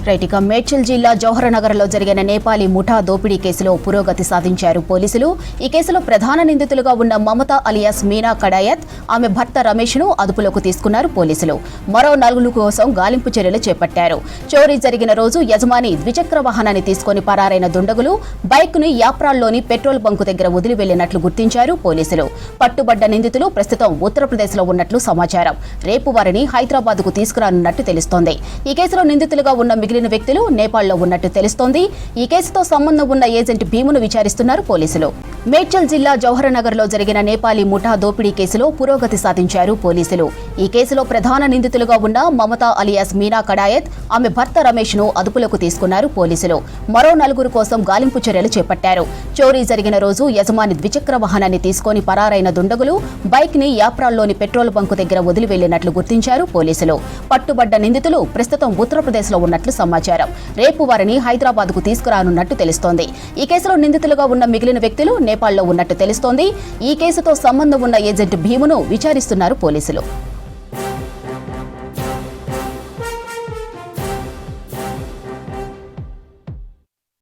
Right ఇక మేడ్చల్ జిల్లా జవహర్నగర్లో జరిగిన నేపాలీ ముఠా దోపిడీ కేసులో పురోగతి సాధించారు పోలీసులు. ఈ కేసులో ప్రధాన నిందితులుగా ఉన్న మమత అలియాస్ మీనా కడాయత్, ఆమె భర్త రమేష్ను అదుపులోకి తీసుకున్నారు పోలీసులు. మరో 4 కోసం గాలింపు చర్యలు చేపట్టారు. చోరీ జరిగిన రోజు యజమాని ద్విచక్ర వాహనాన్ని తీసుకుని పరారైన దుండగులు బైక్ను యాప్రాల్లోని పెట్రోల్ బంకు దగ్గర వదిలి వెళ్లినట్లు గుర్తించారు పోలీసులు. పట్టుబడ్డ నిందితులు ప్రస్తుతం ఉత్తరప్రదేశ్లో ఉన్నట్లు సమాచారం. రేపు వారిని హైదరాబాద్కు తీసుకురానున్నట్టు తెలుస్తోంది. ఈ కేసులో నిందితులుగా ఉన్న మిగిలిన వ్యక్తులు నేపాల్లో ఉన్నట్టు తెలుస్తోంది. ఈ కేసుతో సంబంధం ఉన్న ఏజెంట్ భీమును విచారిస్తున్నారు పోలీసులు. మేడ్చల్ జిల్లా జవహర్నగర్లో జరిగిన నేపాలీ ముఠా దోపిడీ కేసులో పురోగతి సాధించారు పోలీసులు. ఈ కేసులో ప్రధాన నిందితులుగా ఉన్న మమత అలియాస్ మీనా కడాయత్, ఆమె భర్త రమేష్ను అదుపులోకి తీసుకున్నారు పోలీసులు. మరో 4 కోసం గాలింపు చర్యలు చేపట్టారు. చోరీ జరిగిన రోజు యజమాని ద్విచక్ర వాహనాన్ని తీసుకుని పరారైన దుండగులు బైక్ని యాప్రాల్లోని పెట్రోల్ బంకు దగ్గర వదిలి వెళ్లినట్లు గుర్తించారు పోలీసులు. పట్టుబడ్డ నిందితులు ప్రస్తుతం ఉత్తరప్రదేశ్లో ఉన్నట్లు సమాచారం. రేపు వారిని హైదరాబాద్కు తీసుకురానున్నట్టు తెలుస్తోంది. ఈ కేసులో నిందితులుగా ఉన్న మిగిలిన వ్యక్తులు నేపాల్లో ఉన్నట్టు తెలుస్తోంది. ఈ కేసుతో సంబంధం ఉన్న ఏజెంట్ భీమును విచారిస్తున్నారు పోలీసులు.